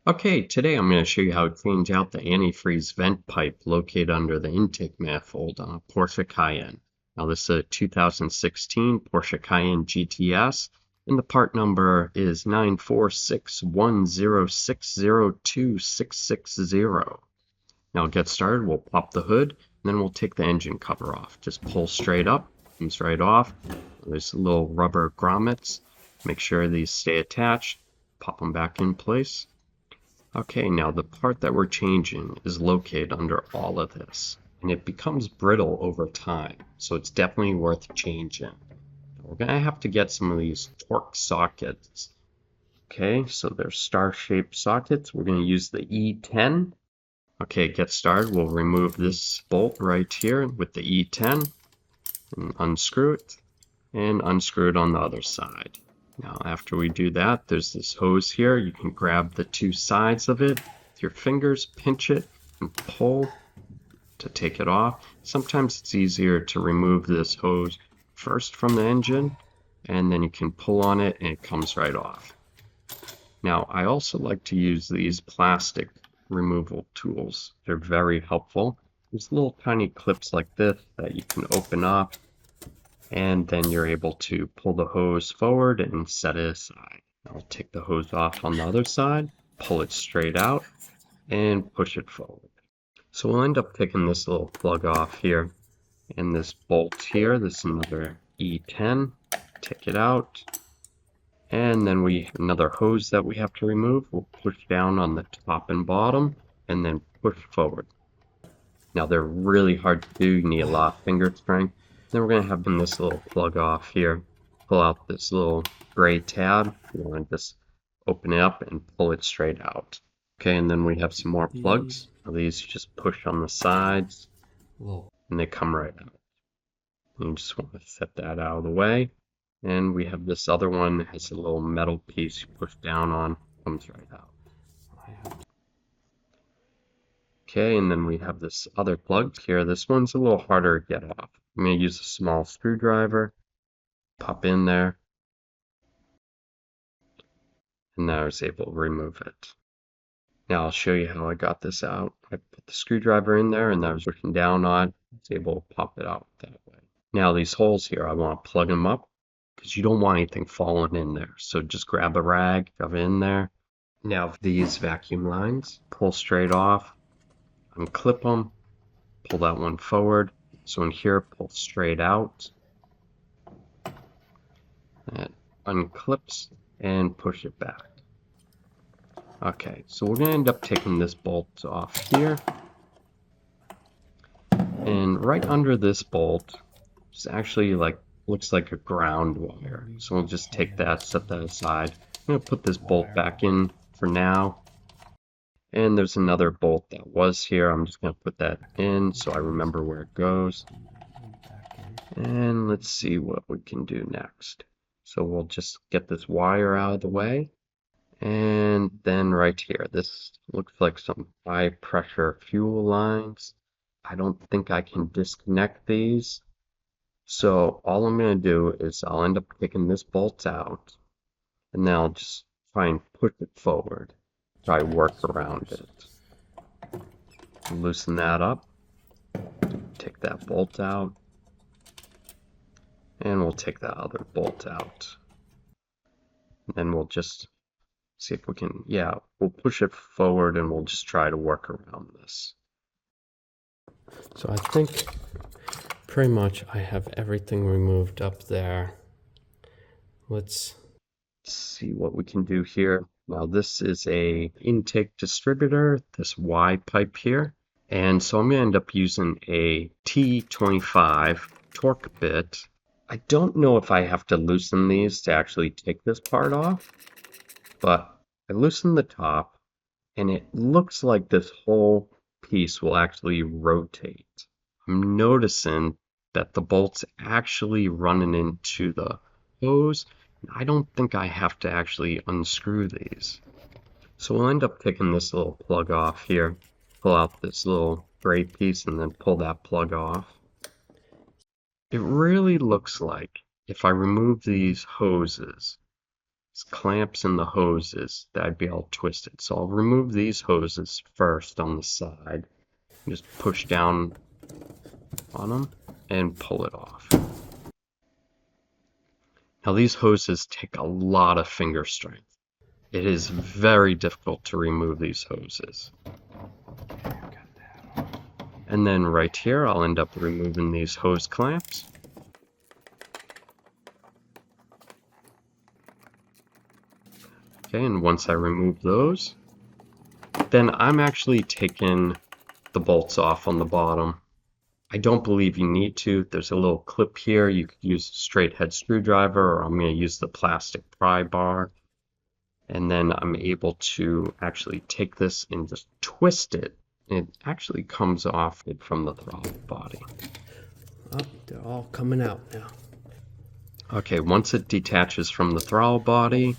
Okay, today I'm going to show you how to change out the antifreeze vent pipe located under the intake manifold on a Porsche Cayenne. Now this is a 2016 Porsche Cayenne GTS, and the part number is 94610602660. Now to get started, we'll pop the hood, and then we'll take the engine cover off. Just pull straight up, comes right off. There's little rubber grommets. Make sure these stay attached. Pop them back in place. Okay, now the part that we're changing is located under all of this, and it becomes brittle over time, so it's definitely worth changing. We're going to have to get some of these torque sockets. Okay, so they're star-shaped sockets. We're going to use the E10. Okay, get started. We'll remove this bolt right here with the E10 and unscrew it, and unscrew it on the other side. Now after we do that, there's this hose here. You can grab the two sides of it with your fingers, pinch it, and pull to take it off. Sometimes it's easier to remove this hose first from the engine, and then you can pull on it and it comes right off. Now I also like to use these plastic removal tools. They're very helpful. There's little tiny clips like this that you can open up, and then you're able to pull the hose forward and set it aside. I'll take the hose off on the other side, pull it straight out, and push it forward. So we'll end up taking this little plug off here, and this bolt here. This is another E10. Take it out, and then another hose that we have to remove. We'll push down on the top and bottom, and then push forward. Now they're really hard to do. You need a lot of finger strength. Then we're going to have this little plug off here. Pull out this little gray tab. You want to just open it up and pull it straight out. Okay, and then we have some more plugs. These you just push on the sides, and they come right out. You just want to set that out of the way. And we have this other one that has a little metal piece you push down on, comes right out. Okay, and then we have this other plug here. This one's a little harder to get off. I'm going to use a small screwdriver, pop in there, and now I was able to remove it. Now I'll show you how I got this out. I put the screwdriver in there, and I was pushing down on it. I was able to pop it out that way. Now these holes here, I want to plug them up because you don't want anything falling in there. So just grab a rag, shove it in there. Now these vacuum lines, pull straight off, unclip them, pull that one forward. So in here, pull straight out, and unclips, and push it back. Okay, so we're going to end up taking this bolt off here. And right under this bolt is actually looks like a ground wire. So we'll just take that, set that aside. I'm going to put this bolt back in for now. And there's another bolt that was here. I'm just going to put that in so I remember where it goes. And let's see what we can do next. So we'll just get this wire out of the way. And then right here, this looks like some high pressure fuel lines. I don't think I can disconnect these. So all I'm going to do is I'll end up taking this bolt out, and then I'll just try and push it forward. Try to work around it. Loosen that up. Take that bolt out. And we'll take that other bolt out. And then we'll just see if we can, we'll push it forward and we'll just try to work around this. So I think pretty much I have everything removed up there. Let's see what we can do here. Now this is a intake distributor, this Y pipe here. And so I'm going to end up using a T25 torque bit. I don't know if I have to loosen these to actually take this part off, but I loosen the top and it looks like this whole piece will actually rotate. I'm noticing that the bolt's actually running into the hose. I don't think I have to actually unscrew these. So we'll end up taking this little plug off here, pull out this little gray piece and then pull that plug off. It really looks like if I remove these hoses, clamps and the hoses that'd be all twisted. So I'll remove these hoses first on the side. Just push down on them and pull it off. Now these hoses take a lot of finger strength. It is very difficult to remove these hoses. And then right here, I'll end up removing these hose clamps. Okay, and once I remove those, then I'm actually taking the bolts off on the bottom. I don't believe you need to. There's a little clip here. You could use a straight head screwdriver, or I'm going to use the plastic pry bar. And then I'm able to actually take this and just twist it. It actually comes off from the throttle body. Oh, they're all coming out now. Okay, once it detaches from the throttle body,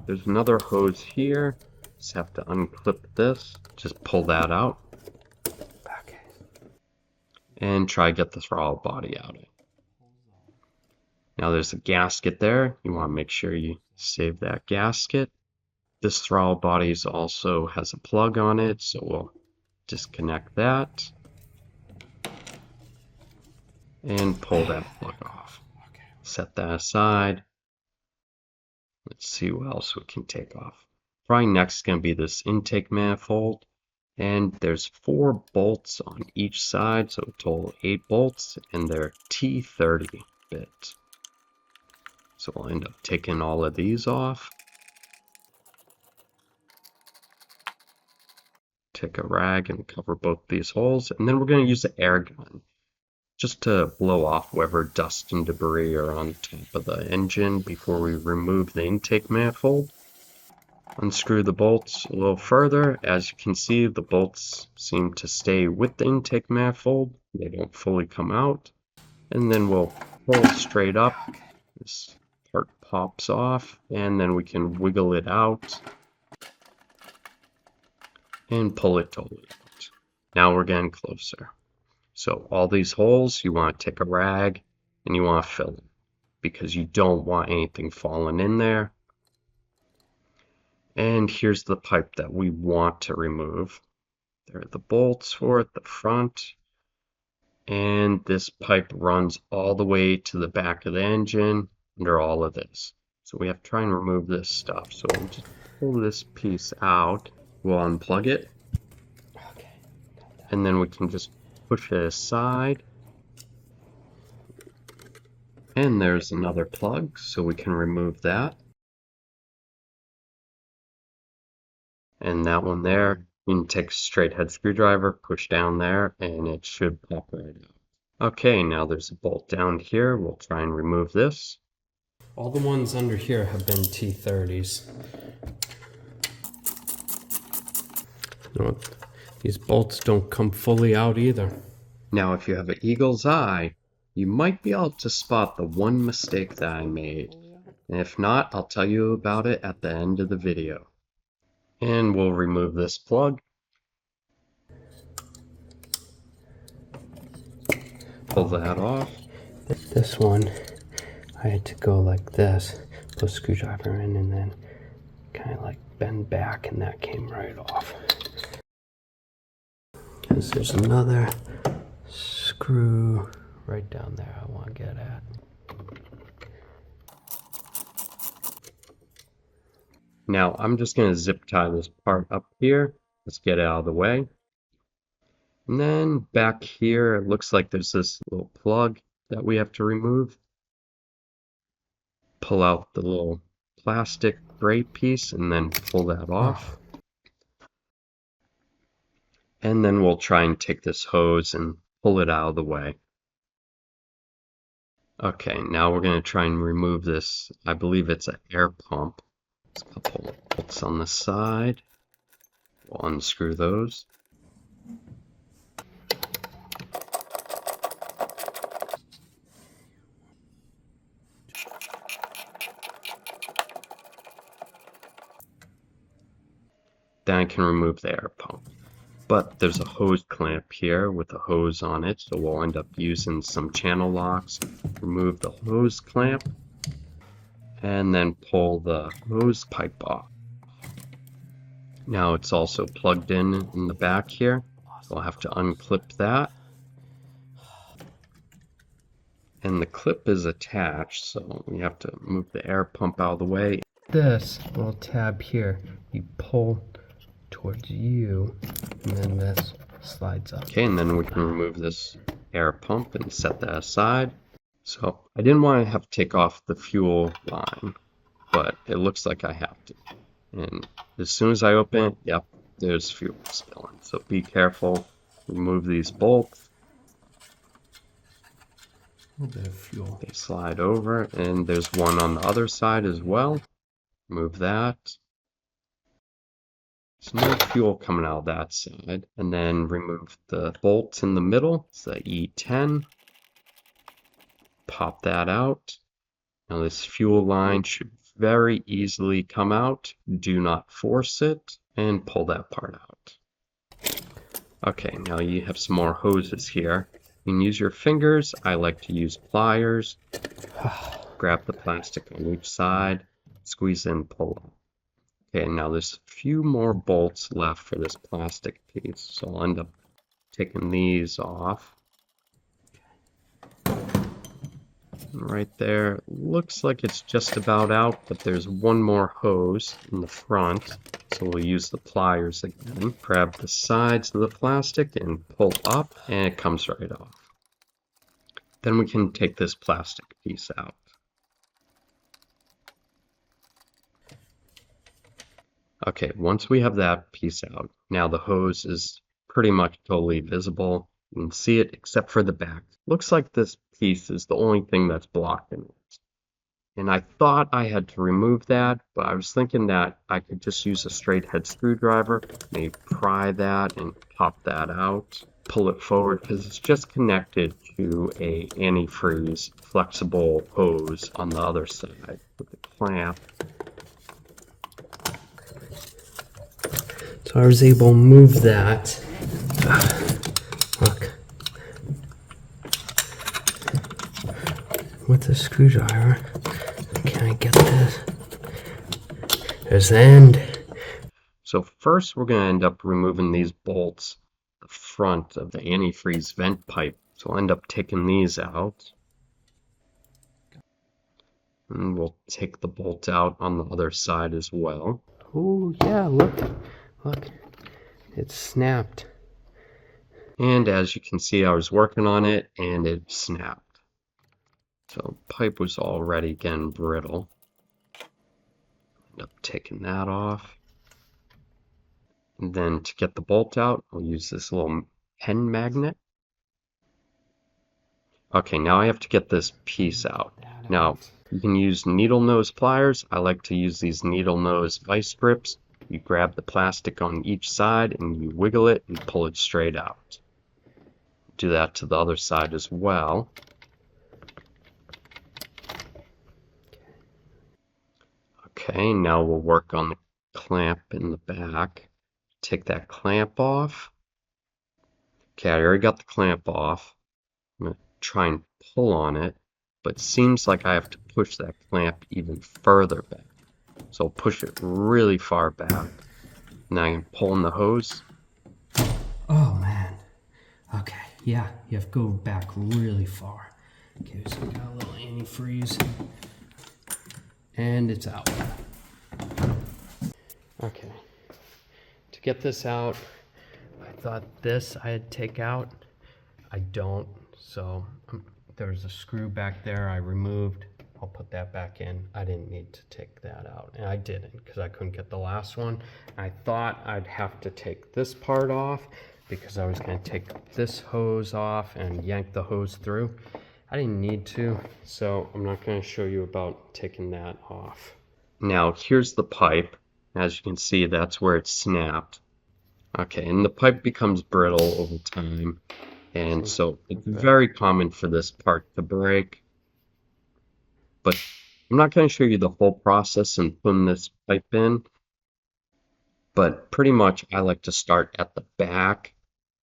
there's another hose here. Just have to unclip this. Just pull that out. Okay. And try to get the throttle body out. Now there's a gasket there. You want to make sure you save that gasket. This throttle body also has a plug on it, so we'll disconnect that and pull that plug off. Set that aside. Let's see what else we can take off. Probably next is going to be this intake manifold. And there's 4 bolts on each side, so a total 8 bolts, and they're T30 bit. So we'll end up taking all of these off. Take a rag and cover both these holes, and then we're going to use the air gun just to blow off whatever dust and debris are on top of the engine before we remove the intake manifold. Unscrew the bolts a little further. As you can see, the bolts seem to stay with the intake manifold. They don't fully come out. And then we'll pull straight up. This part pops off, and then we can wiggle it out and pull it totally out. Now we're getting closer. So all these holes, you want to take a rag and you want to fill them because you don't want anything falling in there. And here's the pipe that we want to remove. There are the bolts for it, the front. And this pipe runs all the way to the back of the engine under all of this. So we have to try and remove this stuff. So we'll just pull this piece out. We'll unplug it. Okay. And then we can just push it aside. And there's another plug, so we can remove that. And that one there, you can take a straight head screwdriver, push down there, and it should pop right out. Okay, now there's a bolt down here. We'll try and remove this. All the ones under here have been T30s. No, these bolts don't come fully out either. Now, if you have an eagle's eye, you might be able to spot the one mistake that I made. And if not, I'll tell you about it at the end of the video. And we'll remove this plug. Pull that off. This one, I had to go like this, put a screwdriver in, and then kind of like bend back, and that came right off. Because there's another screw right down there I want to get at. Now I'm just going to zip tie this part up here. Let's get it out of the way. And then back here, it looks like there's this little plug that we have to remove. Pull out the little plastic gray piece and then pull that off. And then we'll try and take this hose and pull it out of the way. Okay, now we're going to try and remove this. I believe it's an air pump. There's a couple of bolts on the side. We'll unscrew those. Then I can remove the air pump. But there's a hose clamp here with a hose on it, so we'll end up using some channel locks. Remove the hose clamp. and then pull the hose pipe off. Now it's also plugged in the back here. So I'll have to unclip that. And the clip is attached, so we have to move the air pump out of the way. This little tab here, you pull towards you, and then this slides up. Okay, and then we can remove this air pump and set that aside. So I didn't want to have to take off the fuel line, but it looks like I have to. And as soon as I open it, yep, there's fuel spilling. So be careful, remove these bolts. A little bit of fuel. They slide over, and there's one on the other side as well. Remove that. There's no fuel coming out of that side. And then remove the bolts in the middle. It's the E10. Pop that out. Now this fuel line should very easily come out. Do not force it, and pull that part out. Okay, now you have some more hoses here. You can use your fingers. I like to use pliers. Grab the plastic on each side, squeeze in, pull up. Okay, now there's a few more bolts left for this plastic piece, so I'll end up taking these off. Right there, looks like it's just about out, but there's one more hose in the front, so we'll use the pliers again. Grab the sides of the plastic and pull up, and it comes right off. Then we can take this plastic piece out. Okay, once we have that piece out, now the hose is pretty much totally visible. You can see it except for the back. Looks like this piece is the only thing that's blocking it. And I thought I had to remove that, but I was thinking that I could just use a straight head screwdriver, maybe pry that and pop that out, pull it forward, because it's just connected to a antifreeze flexible hose on the other side with the clamp. So I was able to move that. Look. With a screwdriver. Can I get this? There's the end. So first we're going to end up removing these bolts, the front of the antifreeze vent pipe. So I'll end up taking these out. And we'll take the bolt out on the other side as well. Oh yeah, look. Look. It's snapped. And as you can see, I was working on it and it snapped. So pipe was already getting brittle. End up taking that off. And then to get the bolt out, I'll use this little pen magnet. Okay, now I have to get this piece out. Now, you can use needle nose pliers. I like to use these needle nose vice grips. You grab the plastic on each side and you wiggle it and pull it straight out. Do that to the other side as well. Okay, now we'll work on the clamp in the back. Take that clamp off. Okay, I already got the clamp off. I'm going to try and pull on it, but it seems like I have to push that clamp even further back. So I'll push it really far back. Now I can pull in the hose. Oh man. Okay, yeah, you have to go back really far. Okay, so we got a little antifreeze. And it's out. Okay. To get this out, I thought this I had to take out. I don't, so there's a screw back there I removed. I'll put that back in. I didn't need to take that out, and I didn't because I couldn't get the last one. I thought I'd have to take this part off because I was going to take this hose off and yank the hose through. I didn't need to, so I'm not going to show you about taking that off. Now here's the pipe. As you can see, that's where it snapped. Okay, and the pipe becomes brittle over time, and so it's very common for this part to break. But I'm not going to show you the whole process in putting this pipe in, but pretty much I like to start at the back,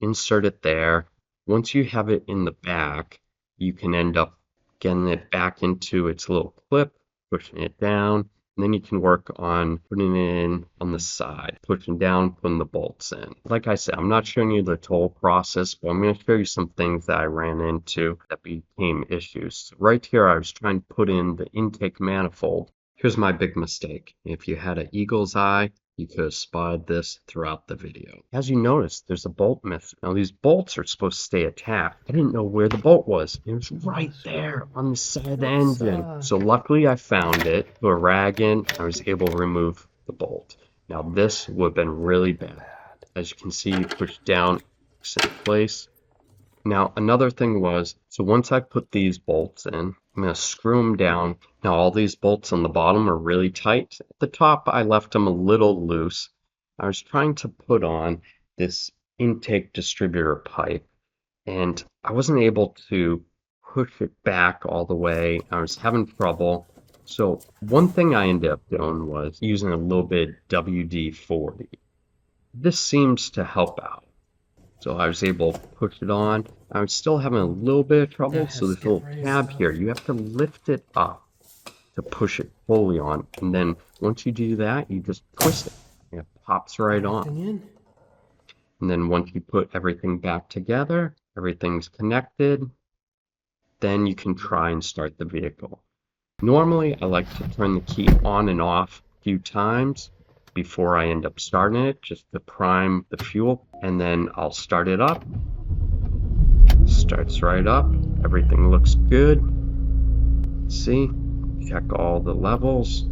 insert it there. Once you have it in the back, you can end up getting it back into its little clip, pushing it down. And then you can work on putting it in on the side, pushing down, putting the bolts in. Like I said, I'm not showing you the total process, but I'm going to show you some things that I ran into that became issues. So right here, I was trying to put in the intake manifold. Here's my big mistake. If you had an eagle's eye, you could have spotted this throughout the video. As you notice, there's a bolt missing. Now these bolts are supposed to stay attached. I didn't know where the bolt was. It was right there on the side of the engine. So luckily I found it, put a rag in, I was able to remove the bolt. Now this would have been really bad. As you can see, you push down, it's in place. Now another thing was, so once I put these bolts in, I'm going to screw them down. Now all these bolts on the bottom are really tight. At the top I left them a little loose. I was trying to put on this intake distributor pipe and I wasn't able to push it back all the way. I was having trouble. So one thing I ended up doing was using a little bit WD-40. This seems to help out. So I was able to push it on. I was still having a little bit of trouble. So this little tab here, you have to lift it up to push it fully on. And then once you do that, you just twist it. And it pops right on. And then once you put everything back together, everything's connected, then you can try and start the vehicle. Normally, I like to turn the key on and off a few times before I end up starting it, just to prime the fuel, and then I'll start it up. Starts right up, everything looks good. See, check all the levels.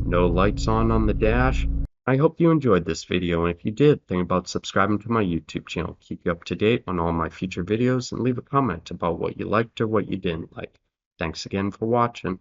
No lights on the dash. I hope you enjoyed this video, and if you did, think about subscribing to my YouTube channel. Keep you up to date on all my future videos, and leave a comment about what you liked or what you didn't like. Thanks again for watching.